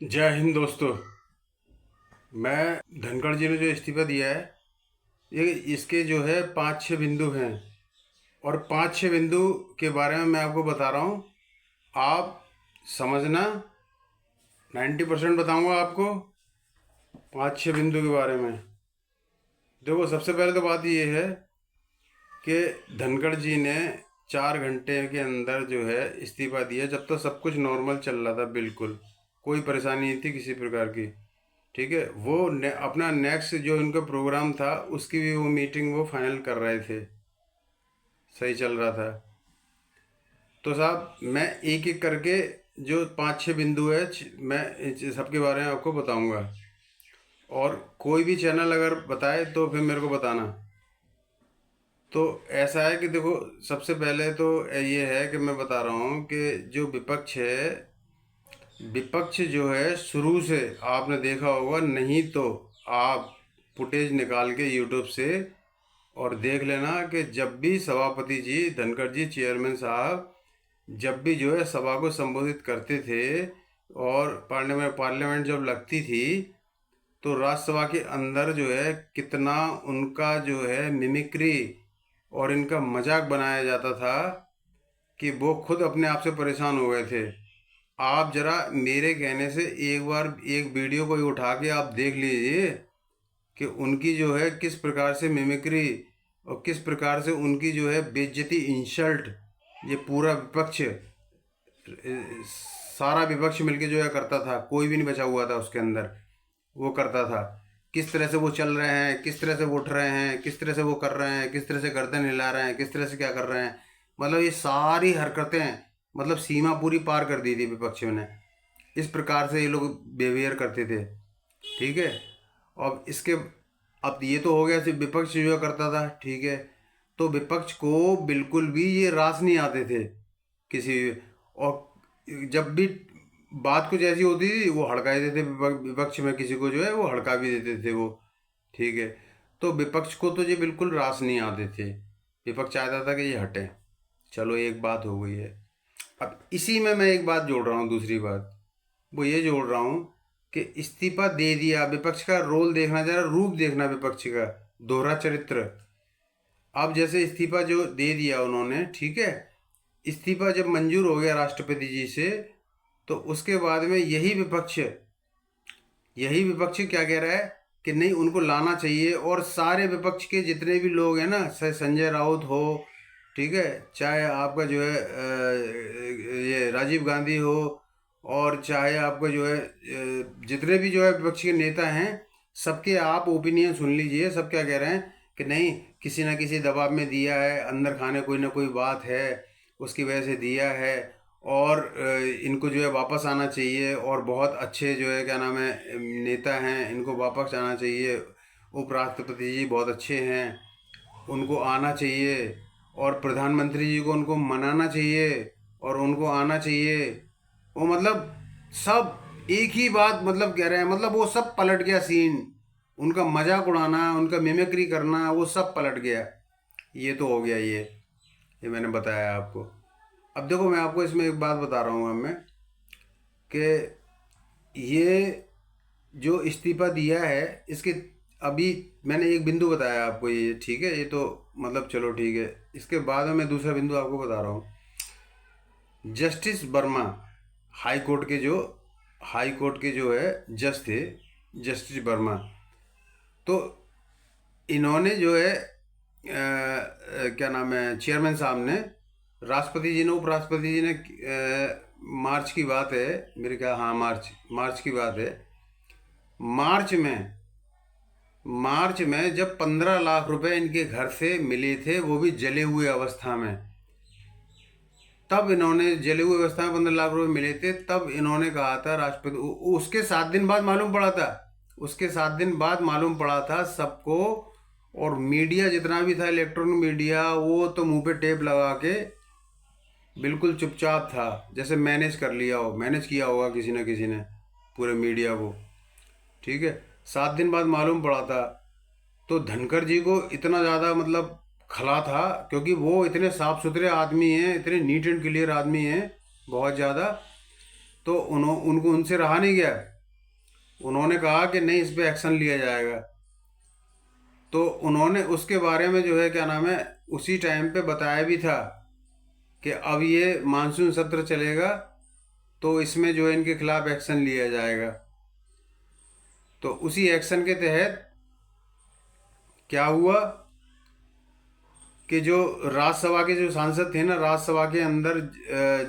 जय हिंद दोस्तों। मैं धनखड़ जी ने जो इस्तीफा दिया है, ये इसके जो है 5-6 बिंदु हैं और 5-6 बिंदु के बारे में मैं आपको बता रहा हूँ। आप समझना। 90% बताऊँगा आपको 5-6 बिंदु के बारे में। देखो, सबसे पहले तो बात ये है कि धनखड़ जी ने 4 घंटे के अंदर जो है इस्तीफा दिया, जब तक सब कुछ नॉर्मल चल रहा था, बिल्कुल कोई परेशानी नहीं थी किसी प्रकार की। ठीक है, वो अपना नेक्स्ट जो इनका प्रोग्राम था उसकी भी वो मीटिंग वो फाइनल कर रहे थे, सही चल रहा था। तो साहब, मैं एक एक करके जो 5-6 बिंदु है मैं सबके बारे में आपको बताऊंगा, और कोई भी चैनल अगर बताए तो फिर मेरे को बताना। तो ऐसा है कि देखो, सबसे पहले तो ये है कि मैं बता रहा हूँ कि जो विपक्ष है, विपक्ष जो है शुरू से आपने देखा होगा, नहीं तो आप फुटेज निकाल के यूट्यूब से और देख लेना कि जब भी सभापति जी धनखड़ जी चेयरमैन साहब जब भी जो है सभा को संबोधित करते थे और पार्लियामेंट जब लगती थी, तो राज्यसभा के अंदर जो है कितना उनका जो है मिमिक्री और इनका मजाक बनाया जाता था कि वो खुद अपने आप से परेशान हो गए थे। आप जरा मेरे कहने से एक बार एक वीडियो को ही उठा के आप देख लीजिए कि उनकी जो है किस प्रकार से मिमिक्री और किस प्रकार से उनकी जो है बेइज्जती, इंसल्ट, ये पूरा विपक्ष, सारा विपक्ष मिलके जो है करता था, कोई भी नहीं बचा हुआ था उसके अंदर। वो करता था किस तरह से वो चल रहे हैं, किस तरह से वो उठ रहे हैं, किस तरह से वो कर रहे हैं, किस तरह से गर्दन हिला रहे हैं, किस तरह से क्या कर रहे हैं। मतलब ये सारी हरकतें, मतलब सीमा पूरी पार कर दी थी विपक्ष ने। इस प्रकार से ये लोग बिहेवियर करते थे। ठीक है। अब इसके, अब ये तो हो गया सिर्फ विपक्ष जो करता था, ठीक है। तो विपक्ष को बिल्कुल भी ये रास नहीं आते थे किसी, और जब भी बात कुछ ऐसी होती थी वो हड़का देते थे, विपक्ष में किसी को जो है वो हड़का भी देते थे वो। ठीक है। तो विपक्ष को तो ये बिल्कुल रास नहीं आते थे। विपक्ष चाहता था कि ये हटे। चलो, एक बात हो गई है। अब इसी में मैं एक बात जोड़ रहा हूँ, दूसरी बात वो ये जोड़ रहा हूँ कि इस्तीफा दे दिया, विपक्ष का रोल देखना, जरा रूप देखना विपक्ष का, दोहरा चरित्र। अब जैसे इस्तीफा जो दे दिया उन्होंने, ठीक है, इस्तीफा जब मंजूर हो गया राष्ट्रपति जी से, तो उसके बाद में यही विपक्ष क्या कह रहा है कि नहीं, उनको लाना चाहिए। और सारे विपक्ष के जितने भी लोग हैं ना, चाहे संजय राउत हो, ठीक है, चाहे आपका जो है ये राजीव गांधी हो, और चाहे आपका जो है जितने भी जो है विपक्ष के नेता हैं, सबके आप ओपिनियन सुन लीजिए। सब क्या कह रहे हैं कि नहीं, किसी ना किसी दबाव में दिया है, अंदर खाने कोई ना कोई बात है, उसकी वजह से दिया है। और इनको जो है वापस आना चाहिए, और बहुत अच्छे जो है क्या नाम है नेता हैं, इनको वापस आना चाहिए। उपराष्ट्रपति जी बहुत अच्छे हैं, उनको आना चाहिए। और प्रधानमंत्री जी को उनको मनाना चाहिए और उनको आना चाहिए। वो मतलब सब एक ही बात मतलब कह रहे हैं, मतलब वो सब पलट गया सीन। उनका मजाक उड़ाना, उनका मिमिक्री करना, वो सब पलट गया। ये तो हो गया, ये मैंने बताया आपको। अब देखो, मैं आपको इसमें एक बात बता रहा हूँ अब मैं, कि ये जो इस्तीफा दिया है इसके, अभी मैंने एक बिंदु बताया आपको, ये ठीक है, ये तो मतलब चलो ठीक है। इसके बाद में मैं दूसरा बिंदु आपको बता रहा हूँ। जस्टिस वर्मा, हाई कोर्ट के जो है जज थे, जस्टिस वर्मा। तो इन्होंने जो है क्या नाम है, चेयरमैन साहब ने, राष्ट्रपति जी ने, उपराष्ट्रपति जी ने, मार्च की बात है मेरे ख्याल, हाँ मार्च मार्च की बात है। मार्च में जब 15 लाख रुपए इनके घर से मिले थे, वो भी जले हुए अवस्था में, तब इन्होंने, जले हुए अवस्था में 15 लाख रुपए मिले थे, तब इन्होंने कहा था राष्ट्रपति, उसके 7 दिन बाद मालूम पड़ा था, उसके 7 दिन बाद मालूम पड़ा था सबको। और मीडिया जितना भी था, इलेक्ट्रॉनिक मीडिया, वो तो मुंह पे टेप लगा के बिल्कुल चुपचाप था, जैसे मैनेज कर लिया हो, मैनेज किया होगा किसी न किसी ने पूरे मीडिया को। ठीक है। 7 दिन बाद मालूम पड़ा था। तो धनखड़ जी को इतना ज़्यादा मतलब खला था, क्योंकि वो इतने साफ सुथरे आदमी हैं, इतने नीट एंड क्लियर आदमी हैं, बहुत ज़्यादा। तो उनको उनसे रहा नहीं गया। उन्होंने कहा कि नहीं, इस पे एक्शन लिया जाएगा। तो उन्होंने उसके बारे में जो है क्या नाम है, उसी टाइम पे बताया भी था कि अब ये मानसून सत्र चलेगा तो इसमें जो है इनके खिलाफ एक्शन लिया जाएगा। तो उसी एक्शन के तहत क्या हुआ कि जो राज्यसभा के जो सांसद थे ना, राज्यसभा के अंदर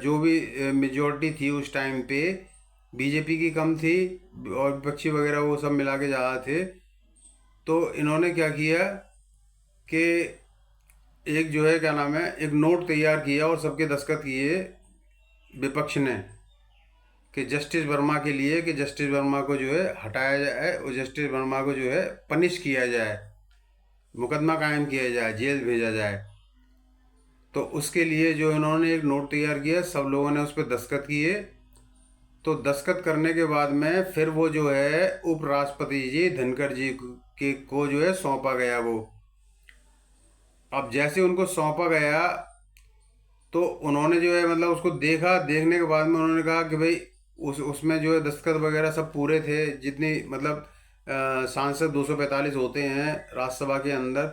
जो भी मेजोरिटी थी उस टाइम पे बीजेपी की कम थी और विपक्षी वगैरह वो सब मिला के ज़्यादा थे। तो इन्होंने क्या किया कि एक जो है क्या नाम है, एक नोट तैयार किया और सबके दस्तखत किए विपक्ष ने कि जस्टिस वर्मा के लिए, कि जस्टिस वर्मा को जो है हटाया जाए और जस्टिस वर्मा को जो है पनिश किया जाए, मुकदमा कायम किया जाए, जेल भेजा जाए। तो उसके लिए जो इन्होंने एक नोट तैयार किया, सब लोगों ने उस पर दस्तखत किए। तो दस्तखत करने के बाद में फिर वो जो है उपराष्ट्रपति जी धनखड़ जी के को जो है सौंपा गया वो। अब जैसे उनको सौंपा गया तो उन्होंने जो है मतलब उसको देखा, देखने के बाद में उन्होंने कहा कि भाई उसमें जो है दस्तखत वगैरह सब पूरे थे, जितनी मतलब सांसद 245 होते हैं राज्यसभा के अंदर,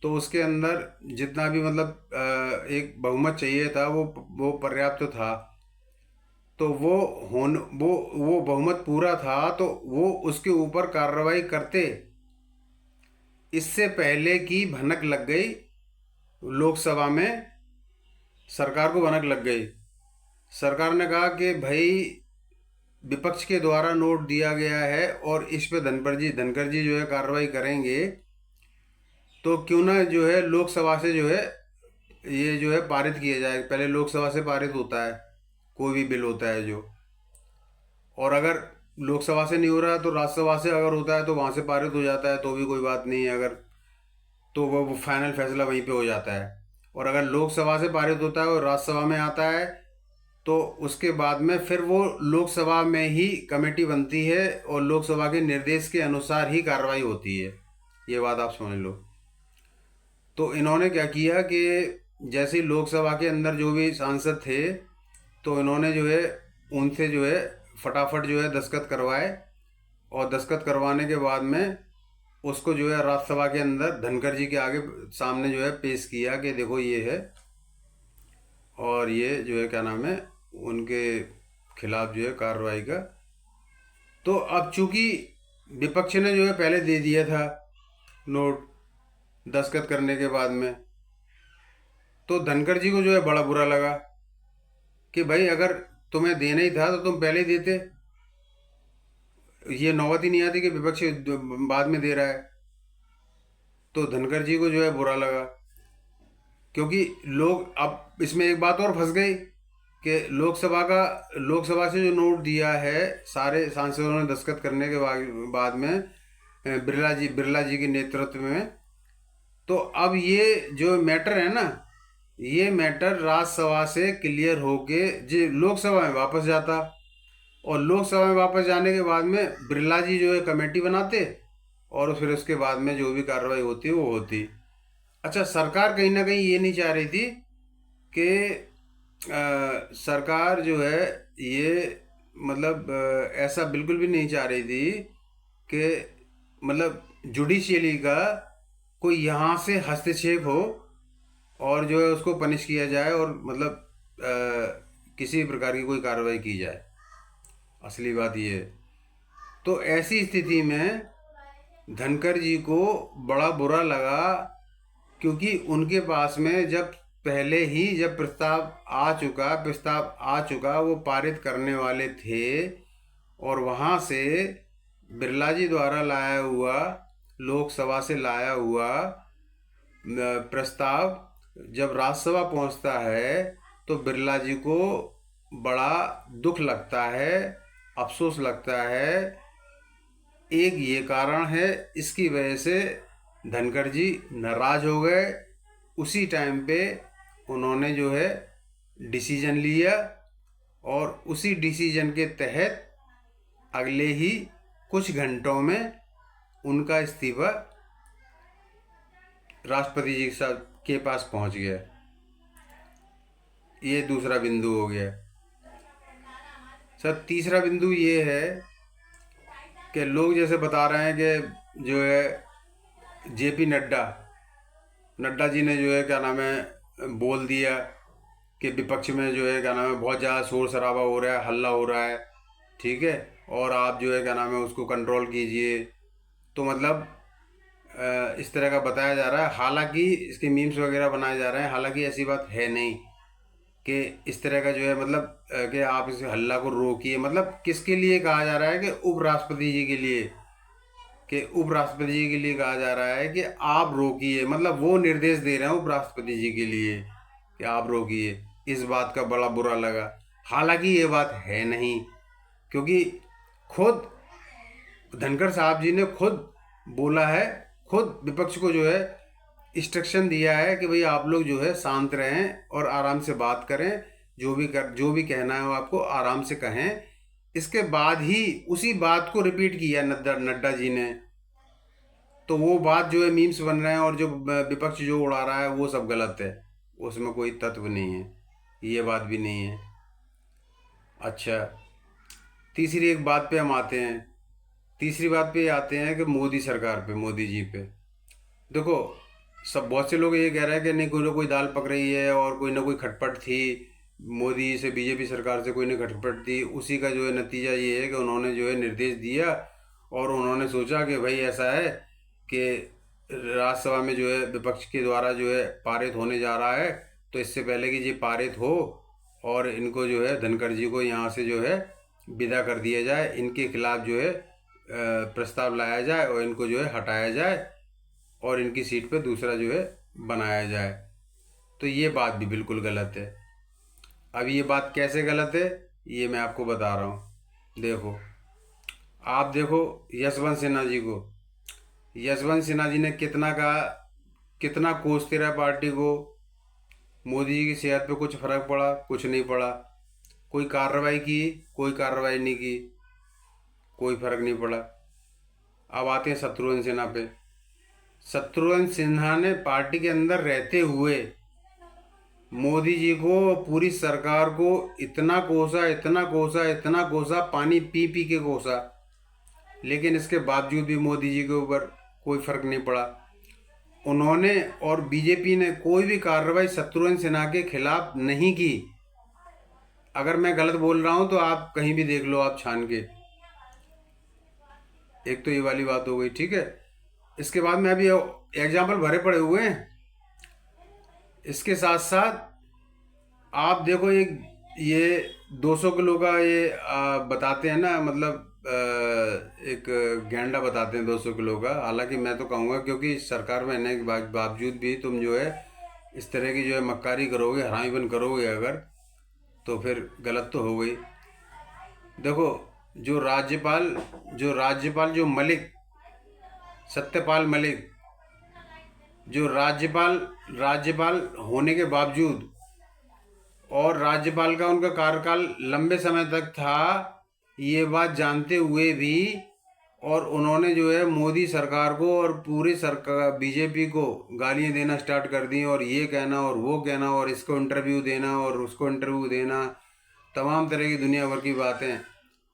तो उसके अंदर जितना भी मतलब एक बहुमत चाहिए था वो पर्याप्त था। तो वो बहुमत पूरा था तो वो उसके ऊपर कार्रवाई करते। इससे पहले की भनक लग गई लोकसभा में, सरकार को भनक लग गई। सरकार ने कहा कि भाई विपक्ष के द्वारा नोट दिया गया है और इस पे धनखड़ जी जो है कार्रवाई करेंगे, तो क्यों ना जो है लोकसभा से जो है ये जो है पारित किया जाए। पहले लोकसभा से पारित होता है कोई भी बिल होता है जो, और अगर लोकसभा से नहीं हो रहा तो राज्यसभा से अगर होता है तो वहाँ से पारित हो जाता है, तो भी कोई बात नहीं है। अगर तो वो फाइनल फैसला वहीं पे हो जाता है। और अगर लोकसभा से पारित होता है और राज्यसभा में आता है तो उसके बाद में फिर वो लोकसभा में ही कमेटी बनती है और लोकसभा के निर्देश के अनुसार ही कार्रवाई होती है। ये बात आप समझ लो। तो इन्होंने क्या किया कि जैसे ही लोकसभा के अंदर जो भी सांसद थे तो इन्होंने जो है उनसे जो है फटाफट जो है दस्तखत करवाए, और दस्तखत करवाने के बाद में उसको जो है राज्यसभा के अंदर धनखड़ जी के आगे सामने जो है पेश किया कि देखो ये है, और ये जो है क्या नाम है उनके खिलाफ जो है कार्रवाई का। तो अब चूंकि विपक्ष ने जो है पहले दे दिया था नोट दस्तखत करने के बाद में, तो धनखड़ जी को जो है बड़ा बुरा लगा कि भाई अगर तुम्हें देना ही था तो तुम पहले ही देते। ये नौबत ही नहीं आती कि विपक्ष बाद में दे रहा है। तो धनखड़ जी को जो है बुरा लगा, क्योंकि लोग अब इसमें एक बात और फंस गई कि लोकसभा से जो नोट दिया है सारे सांसदों ने दस्तखत करने के बाद में बिरला जी के नेतृत्व में, तो अब ये जो मैटर है ना, ये मैटर राज्यसभा से क्लियर होके जो लोकसभा में वापस जाता, और लोकसभा में वापस जाने के बाद में बिरला जी जो है कमेटी बनाते और फिर उसके बाद में जो भी कार्रवाई होती वो होती। अच्छा, सरकार कहीं ना कहीं ये नहीं चाह रही थी कि सरकार जो है ये मतलब ऐसा बिल्कुल भी नहीं चाह रही थी कि मतलब जुडिशियली का कोई यहाँ से हस्तक्षेप हो और जो है उसको पनिश किया जाए और मतलब किसी प्रकार की कोई कार्रवाई की जाए। असली बात ये है। तो ऐसी स्थिति में धनखड़ जी को बड़ा बुरा लगा, क्योंकि उनके पास में जब पहले ही जब प्रस्ताव आ चुका वो पारित करने वाले थे, और वहाँ से बिरला जी द्वारा लाया हुआ, लोकसभा से लाया हुआ प्रस्ताव जब राज्यसभा पहुँचता है तो बिरला जी को बड़ा दुख लगता है, अफसोस लगता है। एक ये कारण है, इसकी वजह से धनखड़ जी नाराज हो गए। उसी टाइम पे उन्होंने जो है डिसीजन लिया, और उसी डिसीजन के तहत अगले ही कुछ घंटों में उनका इस्तीफा राष्ट्रपति जी के पास पहुंच गया। ये दूसरा बिंदु हो गया। सर तीसरा बिंदु ये है कि लोग जैसे बता रहे हैं कि जो है जेपी नड्डा नड्डा जी ने जो है क्या नाम है बोल दिया कि विपक्ष में जो है क्या नाम है बहुत ज़्यादा शोर शराबा हो रहा है, हल्ला हो रहा है, ठीक है, और आप जो है क्या नाम है उसको कंट्रोल कीजिए। तो मतलब इस तरह का बताया जा रहा है, हालांकि इसके मीम्स वगैरह बनाए जा रहे हैं, हालांकि ऐसी बात है नहीं कि इस तरह का जो है मतलब कि आप इस हल्ला को रोकिए। मतलब किसके लिए कहा जा रहा है कि उपराष्ट्रपति जी के लिए, कि उपराष्ट्रपति जी के लिए कहा जा रहा है कि आप रोकिए, मतलब वो निर्देश दे रहे हैं उपराष्ट्रपति जी के लिए कि आप रोकिए। इस बात का बड़ा बुरा लगा, हालांकि ये बात है नहीं, क्योंकि खुद धनखड़ साहब जी ने खुद बोला है, खुद विपक्ष को जो है इंस्ट्रक्शन दिया है कि भाई आप लोग जो है शांत रहें और आराम से बात करें, जो भी कहना है वो आपको आराम से कहें। इसके बाद ही उसी बात को रिपीट किया नड्डा जी ने। तो वो बात जो है मीम्स बन रहे हैं और जो विपक्ष जो उड़ा रहा है वो सब गलत है, उसमें कोई तत्व नहीं है, ये बात भी नहीं है। अच्छा, तीसरी एक बात पे हम आते हैं, तीसरी बात पे आते हैं कि मोदी सरकार पे, मोदी जी पे। देखो, सब बहुत से लोग ये कह रहे हैं कि नहीं कोई ना कोई दाल पक रही है और कोई ना कोई खटपट थी, मोदी से बीजेपी सरकार से कोई ना खटपट थी, उसी का जो है नतीजा ये है कि उन्होंने जो है निर्देश दिया और उन्होंने सोचा कि भाई ऐसा है कि राज्यसभा में जो है विपक्ष के द्वारा जो है पारित होने जा रहा है, तो इससे पहले कि ये पारित हो और इनको जो है धनखड़ जी को यहाँ से जो है विदा कर दिया जाए, इनके खिलाफ जो है प्रस्ताव लाया जाए और इनको जो है हटाया जाए और इनकी सीट पे दूसरा जो है बनाया जाए। तो ये बात भी बिल्कुल गलत है। अब ये बात कैसे गलत है ये मैं आपको बता रहा हूँ। देखो, आप देखो यशवंत सिन्हा जी को, यशवंत सिन्हा जी ने कितना कहा, कितना कोसते रहा पार्टी को, मोदी जी की सेहत पे कुछ फर्क पड़ा? कुछ नहीं पड़ा। कोई कार्रवाई की? कोई कार्रवाई नहीं की, कोई फर्क नहीं पड़ा। अब आते हैं शत्रुघ्न सिन्हा पे। शत्रुघ्न सिन्हा ने पार्टी के अंदर रहते हुए मोदी जी को, पूरी सरकार को इतना कोसा, इतना कोसा, इतना कोसा, पानी पी पी के कोसा, लेकिन इसके बावजूद भी मोदी जी के ऊपर कोई फर्क नहीं पड़ा। उन्होंने और बीजेपी ने कोई भी कार्रवाई शत्रुघ्न सिन्हा के खिलाफ नहीं की। अगर मैं गलत बोल रहा हूं तो आप कहीं भी देख लो, आप छान के। एक तो ये वाली बात हो गई, ठीक है। इसके बाद में अभी एग्जाम्पल भरे पड़े हुए हैं। इसके साथ साथ आप देखो, ये 200 किलो का ये बताते हैं ना, मतलब एक गेंडा बताते हैं 200 किलो का। हालांकि मैं तो कहूँगा क्योंकि सरकार में रहने के बावजूद भी तुम जो है इस तरह की जो है मक्कारी करोगे, हरामीपन करोगे अगर, तो फिर गलत तो हो गई। देखो, जो मलिक, सत्यपाल मलिक, जो राज्यपाल होने के बावजूद, और राज्यपाल का उनका कार्यकाल लंबे समय तक था, ये बात जानते हुए भी, और उन्होंने जो है मोदी सरकार को और पूरी सरकार बीजेपी को गालियां देना स्टार्ट कर दी, और ये कहना और वो कहना और इसको इंटरव्यू देना और उसको इंटरव्यू देना, तमाम तरह की दुनिया भर की बातें,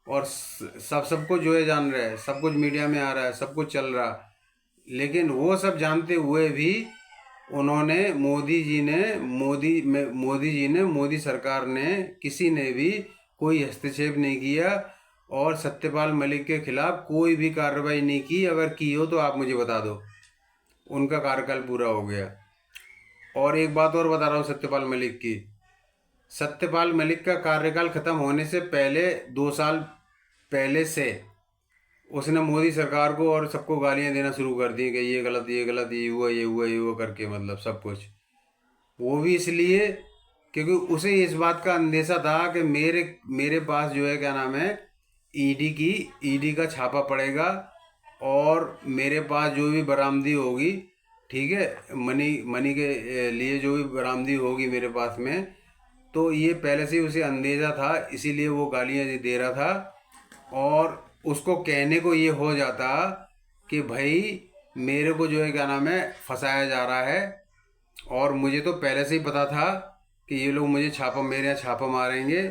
और सबको जो है जान रहे हैं, सब कुछ मीडिया में आ रहा है, सब कुछ चल रहा। लेकिन वो सब जानते हुए भी उन्होंने, मोदी जी ने मोदी सरकार ने, किसी ने भी कोई हस्तक्षेप नहीं किया और सत्यपाल मलिक के खिलाफ कोई भी कार्रवाई नहीं की। अगर की हो तो आप मुझे बता दो, उनका कार्यकाल पूरा हो गया। और एक बात और बता रहा हूँ सत्यपाल मलिक की, सत्यपाल मलिक का कार्यकाल खत्म होने से पहले 2 साल पहले से उसने मोदी सरकार को और सबको गालियां देना शुरू कर दी कि ये गलत, ये गलत, ये हुआ, ये हुआ, ये हुआ करके, मतलब सब कुछ। वो भी इसलिए क्योंकि उसे इस बात का अंदेशा था कि मेरे पास जो है क्या नाम है ईडी का छापा पड़ेगा और मेरे पास जो भी बरामदी होगी, ठीक है, मनी के लिए जो भी बरामदी होगी मेरे पास में, तो ये पहले से ही उसे अंदेशा था, इसीलिए वो गालियाँ दे रहा था। और उसको कहने को ये हो जाता कि भाई मेरे को जो है क्या नाम है फंसाया जा रहा है, और मुझे तो पहले से ही पता था कि ये लोग मुझे मेरे यहाँ छापा मारेंगे,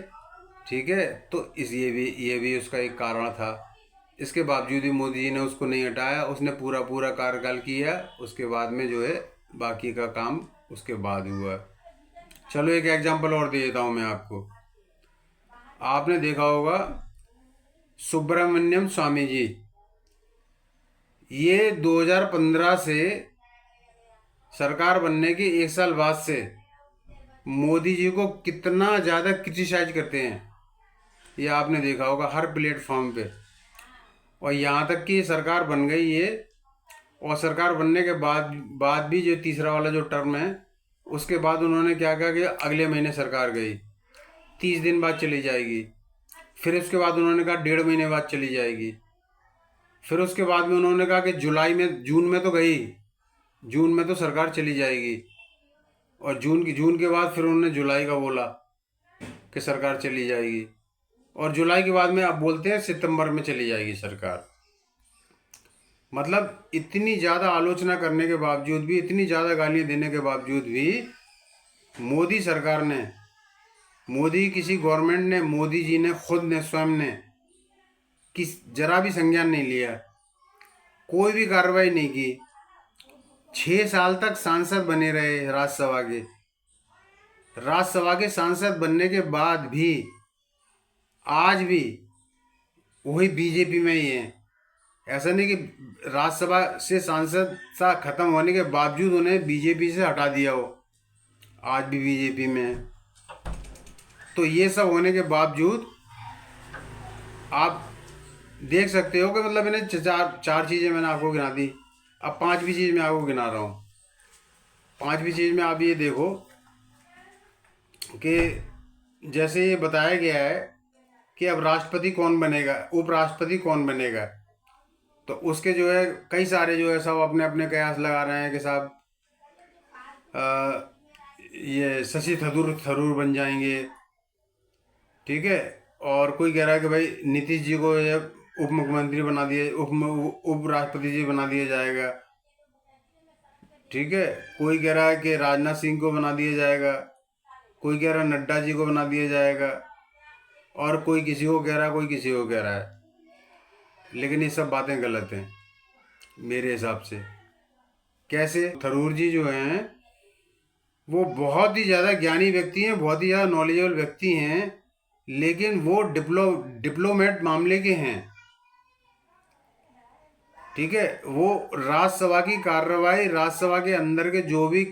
ठीक है, तो इस ये भी उसका एक कारण था। इसके बावजूद भी मोदी जी ने उसको नहीं हटाया, उसने पूरा पूरा कार्यकाल किया। उसके बाद में जो है बाकी का काम उसके बाद हुआ। चलो एक एग्जांपल और दे देता हूँ मैं आपको। आपने देखा होगा सुब्रमण्यम स्वामी जी, ये 2015 से सरकार बनने के एक साल बाद से मोदी जी को कितना ज़्यादा क्रिटिसाइज करते हैं, ये आपने देखा होगा हर प्लेटफॉर्म पे। और यहाँ तक कि सरकार बन गई है, और सरकार बनने के बाद भी जो तीसरा वाला जो टर्म है, उसके बाद उन्होंने क्या कहा कि अगले महीने सरकार गई, 30 दिन बाद चली जाएगी। फिर उसके बाद उन्होंने कहा 1.5 महीने बाद चली जाएगी। फिर उसके बाद में उन्होंने कहा कि जून में तो गई, जून में तो सरकार चली जाएगी। और जून के बाद फिर उन्होंने जुलाई का बोला कि सरकार चली जाएगी। और जुलाई के बाद में अब बोलते हैं सितंबर में चली जाएगी सरकार। मतलब इतनी ज़्यादा आलोचना करने के बावजूद भी, इतनी ज़्यादा गालियाँ देने के बावजूद भी मोदी सरकार ने, मोदी किसी गवर्नमेंट ने, मोदी जी ने खुद ने, स्वयं ने किस जरा भी संज्ञान नहीं लिया, कोई भी कार्रवाई नहीं की। 6 साल तक सांसद बने रहे राज्यसभा के सांसद बनने के बाद भी आज भी वही बीजेपी में ही है। ऐसा नहीं कि राज्यसभा से सांसद सा खत्म होने के बावजूद उन्हें बीजेपी से हटा दिया हो, आज भी बीजेपी में है। तो ये सब होने के बावजूद आप देख सकते हो कि मतलब मैंने चार चीज़ें मैंने आपको गिना दी। अब पांचवी चीज़ मैं आपको गिना रहा हूँ। पांचवी चीज़ में आप ये देखो कि जैसे ये बताया गया है कि अब राष्ट्रपति कौन बनेगा, उपराष्ट्रपति कौन बनेगा, तो उसके जो है कई सारे जो है सब अपने अपने कयास लगा रहे हैं कि साहब ये शशि थरूर बन जाएंगे, ठीक है। और कोई कह रहा है कि भाई नीतीश जी को ये उप मुख्यमंत्री बना दिया, उप राष्ट्रपति जी बना दिया जाएगा, ठीक है। कोई कह रहा है कि राजनाथ सिंह को बना दिया जाएगा, कोई कह रहा है नड्डा जी को बना दिया जाएगा, और कोई किसी को कह रहा है, कोई किसी को कह रहा है। लेकिन ये सब बातें गलत हैं मेरे हिसाब से। कैसे? थरूर जी जो हैं वो बहुत ही ज़्यादा ज्ञानी व्यक्ति हैं, बहुत ही ज़्यादा नॉलेजेबल व्यक्ति हैं, लेकिन वो डिप्लोमेट मामले के हैं, ठीक है। वो राज्यसभा की कार्रवाई, राज्यसभा के अंदर के जो भी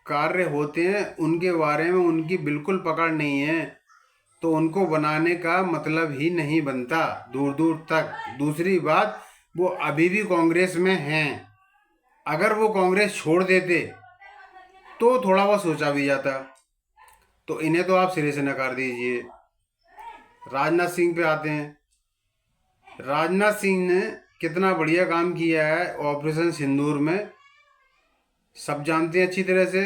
कार्य होते हैं उनके बारे में उनकी बिल्कुल पकड़ नहीं है, तो उनको बनाने का मतलब ही नहीं बनता दूर दूर तक। दूसरी बात, वो अभी भी कांग्रेस में हैं। अगर वो कांग्रेस छोड़ देते तो थोड़ा बहुत सोचा भी जाता, तो इन्हें तो आप सिरे से नकार दीजिए। राजनाथ सिंह पे आते हैं। राजनाथ सिंह ने कितना बढ़िया काम किया है ऑपरेशन सिंदूर में, सब जानते हैं अच्छी तरह से।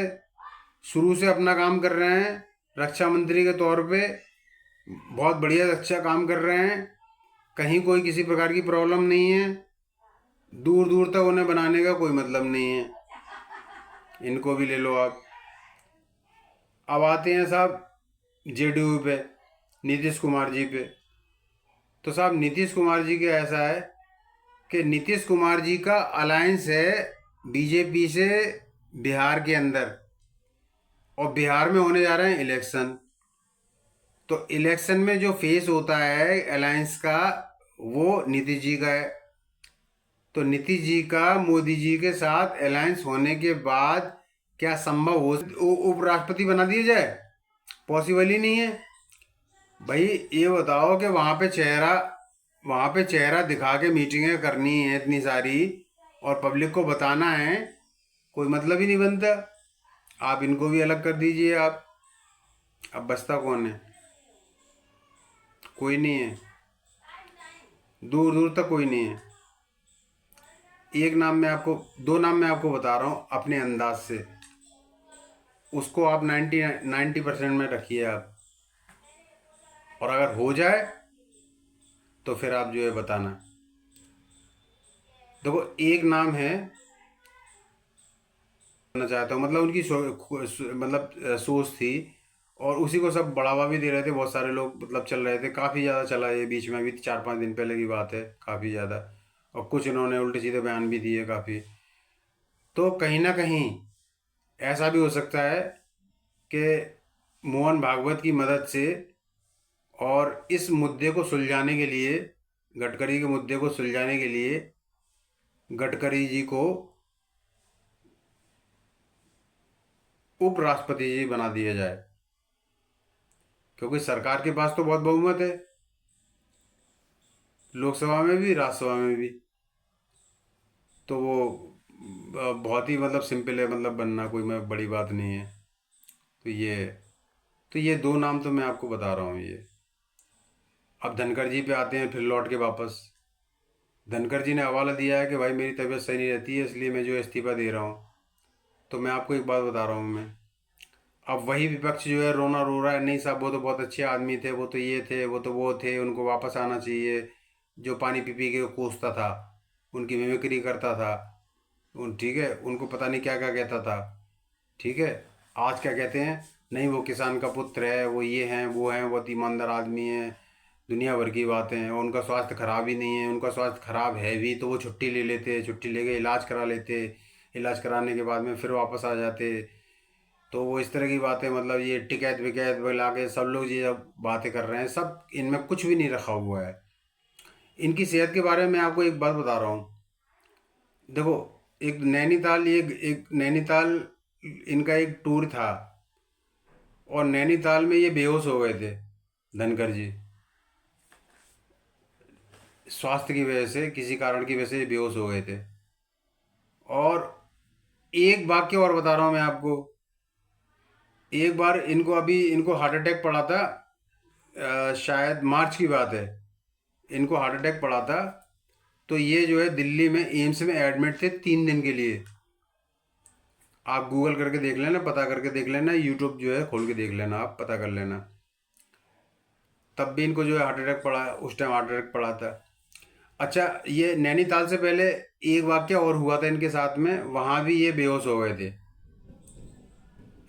शुरू से अपना काम कर रहे हैं, रक्षा मंत्री के तौर पे बहुत बढ़िया अच्छा काम कर रहे हैं। कहीं कोई किसी प्रकार की प्रॉब्लम नहीं है, दूर दूर तक उन्हें बनाने का कोई मतलब नहीं है। इनको भी ले लो आप। अब आते हैं साहब जेडीयू पे, नीतीश कुमार जी पे। तो साहब नीतीश कुमार जी का ऐसा है कि नीतीश कुमार जी का अलायंस है बीजेपी से बिहार के अंदर, और बिहार में होने जा रहे हैं इलेक्शन। तो इलेक्शन में जो फेस होता है अलायंस का, वो नीतीश जी का है। तो नीतीश जी का मोदी जी के साथ अलायंस होने के बाद क्या संभव हो उपराष्ट्रपति बना दिया जाए? पॉसिबल ही नहीं है भाई। ये बताओ कि वहाँ पे चेहरा दिखा के मीटिंगें करनी है इतनी सारी, और पब्लिक को बताना है, कोई मतलब ही नहीं बनता। आप इनको भी अलग कर दीजिए आप। अब बचता कौन है? कोई नहीं है, दूर दूर तक कोई नहीं है। एक नाम मैं आपको, दो नाम मैं आपको बता रहा हूँ अपने अंदाज से, उसको आप 90% में रखिए आप, और अगर हो जाए तो फिर आप जो है बताना। देखो एक नाम है, करना चाहता हूँ, मतलब उनकी मतलब सोच थी, और उसी को सब बढ़ावा भी दे रहे थे, बहुत सारे लोग मतलब चल रहे थे, काफ़ी ज़्यादा चला ये, बीच में भी 4-5 दिन पहले की बात है, काफ़ी ज़्यादा। और कुछ इन्होंने उल्टे सीधे बयान भी दिए काफ़ी। तो कहीं ना कहीं ऐसा भी हो सकता है कि मोहन भागवत की मदद से और इस मुद्दे को सुलझाने के लिए, गडकरी के मुद्दे को सुलझाने के लिए गडकरी जी को उपराष्ट्रपति जी बना दिया जाए, क्योंकि सरकार के पास तो बहुत बहुमत है, लोकसभा में भी राज्यसभा में भी। तो वो बहुत ही मतलब सिंपल है, मतलब बनना कोई मैं बड़ी बात नहीं है। तो ये दो नाम तो मैं आपको बता रहा हूँ ये। अब धनखड़ जी पे आते हैं फिर लौट के वापस। धनखड़ जी ने हवाला दिया है कि भाई मेरी तबीयत सही नहीं रहती है, इसलिए मैं जो इस्तीफ़ा दे रहा हूँ। तो मैं आपको एक बात बता रहा हूँ मैं, अब वही विपक्ष जो है रोना रो रहा है, नहीं साहब वो तो बहुत अच्छे आदमी थे, वो तो ये थे, वो तो वो थे, उनको वापस आना चाहिए। जो पानी पी पी के कोसता था, उनकी मिमिक्री करता था, उन ठीक है, उनको पता नहीं क्या क्या कहता था। ठीक है, आज क्या कहते हैं, नहीं वो किसान का पुत्र है, वो ये हैं वो हैं, बहुत ईमानदार आदमी है, दुनिया भर की बातें हैं, और उनका स्वास्थ्य खराब ही नहीं है, उनका स्वास्थ्य खराब है भी तो वो छुट्टी ले लेते, छुट्टी लेके इलाज करा लेते, इलाज कराने के बाद में फिर वापस आ जाते। तो वो इस तरह की बातें, मतलब ये टिकैत विकैत मिला के सब लोग ये जब बातें कर रहे हैं, सब इनमें कुछ भी नहीं रखा हुआ है। इनकी सेहत के बारे में आपको एक बात बता रहा हूँ। देखो, एक नैनीताल इनका एक टूर था, और नैनीताल में ये बेहोश हो गए थे, धनखड़ जी, स्वास्थ्य की वजह से, किसी कारण की वजह से ये बेहोश हो गए थे। और एक वाक्य और बता रहा हूँ मैं आपको। एक बार इनको हार्ट अटैक पड़ा था, शायद मार्च की बात है, इनको हार्ट अटैक पड़ा था। तो ये जो है दिल्ली में एम्स में एडमिट थे 3 दिन के लिए। आप गूगल करके देख लेना, पता करके देख लेना, यूट्यूब जो है खोल के देख लेना, आप पता कर लेना। तब भी इनको जो है हार्ट अटैक पड़ा, उस टाइम हार्ट अटैक पड़ा था। अच्छा, ये नैनीताल से पहले एक वाक्य और हुआ था इनके साथ में, वहाँ भी ये बेहोश हो गए थे,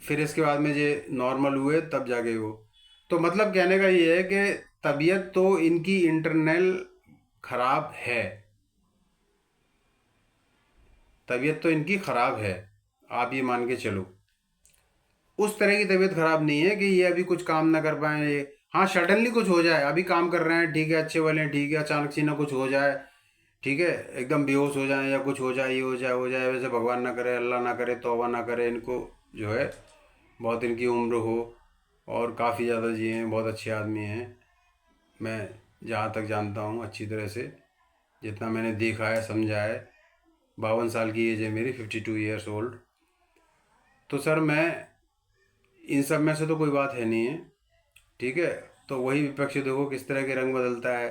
फिर इसके बाद में ये नॉर्मल हुए तब जाके वो। तो मतलब कहने का ये है कि तबीयत तो इनकी इंटरनल खराब है, तबीयत तो इनकी खराब है, आप ये मान के चलो। उस तरह की तबीयत खराब नहीं है कि ये अभी कुछ काम ना कर पाए ये। हाँ, सडनली कुछ हो जाए, अभी काम कर रहे हैं ठीक है, अच्छे वाले हैं ठीक है, अचानक से ना कुछ हो जाए, ठीक है, एकदम बेहोश हो जाए या कुछ हो जाए, ये हो जाए, वैसे भगवान ना करे, अल्लाह ना करे, तौबा ना करे, इनको जो है बहुत इनकी उम्र हो और काफ़ी ज़्यादा जिए हैं, बहुत अच्छे आदमी हैं। मैं जहाँ तक जानता हूँ अच्छी तरह से, जितना मैंने देखा है समझा है, 52 साल की एज है मेरी, 52 ईयर्स ओल्ड। तो सर मैं, इन सब में से तो कोई बात है नहीं है, ठीक है। तो वही विपक्ष देखो किस तरह के रंग बदलता है,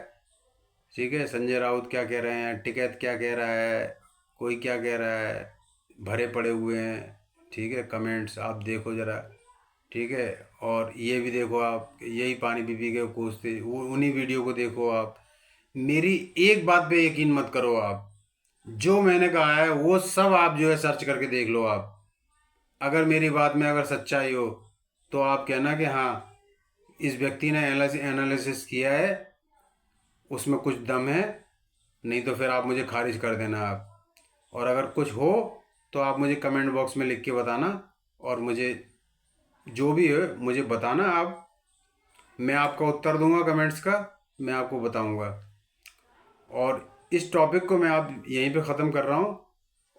ठीक है। संजय राउत क्या कह रहे हैं, टिकैत क्या कह रहा है, कोई क्या कह रहा है, भरे पड़े हुए हैं, ठीक है। कमेंट्स आप देखो ज़रा, ठीक है। और ये भी देखो आप, यही पानी पी पी के कोसते, वो उन्हीं वीडियो को देखो आप। मेरी एक बात पे यकीन मत करो आप, जो मैंने कहा है वो सब आप जो है सर्च करके देख लो आप। अगर मेरी बात में अगर सच्चाई हो तो आप कहना कि हाँ, इस व्यक्ति ने एनालिसिस किया है, उसमें कुछ दम है, नहीं तो फिर आप मुझे खारिज कर देना आप। और अगर कुछ हो तो आप मुझे कमेंट बॉक्स में लिख के बताना, और मुझे जो भी है मुझे बताना आप, मैं आपका उत्तर दूंगा कमेंट्स का, मैं आपको बताऊंगा। और इस टॉपिक को मैं आप यहीं पे ख़त्म कर रहा हूँ,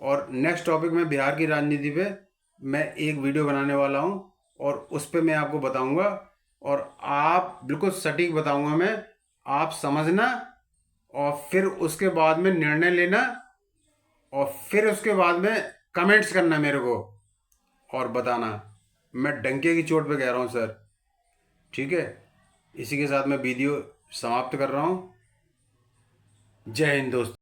और नेक्स्ट टॉपिक में बिहार की राजनीति पे मैं एक वीडियो बनाने वाला हूँ, और उस पे मैं आपको बताऊंगा, और आप बिल्कुल सटीक बताऊंगा मैं, आप समझना, और फिर उसके बाद में निर्णय लेना, और फिर उसके बाद में कमेंट्स करना मेरे को और बताना। मैं डंके की चोट पे कह रहा हूँ सर, ठीक है। इसी के साथ मैं वीडियो समाप्त कर रहा हूँ। जय हिंद दोस्तों।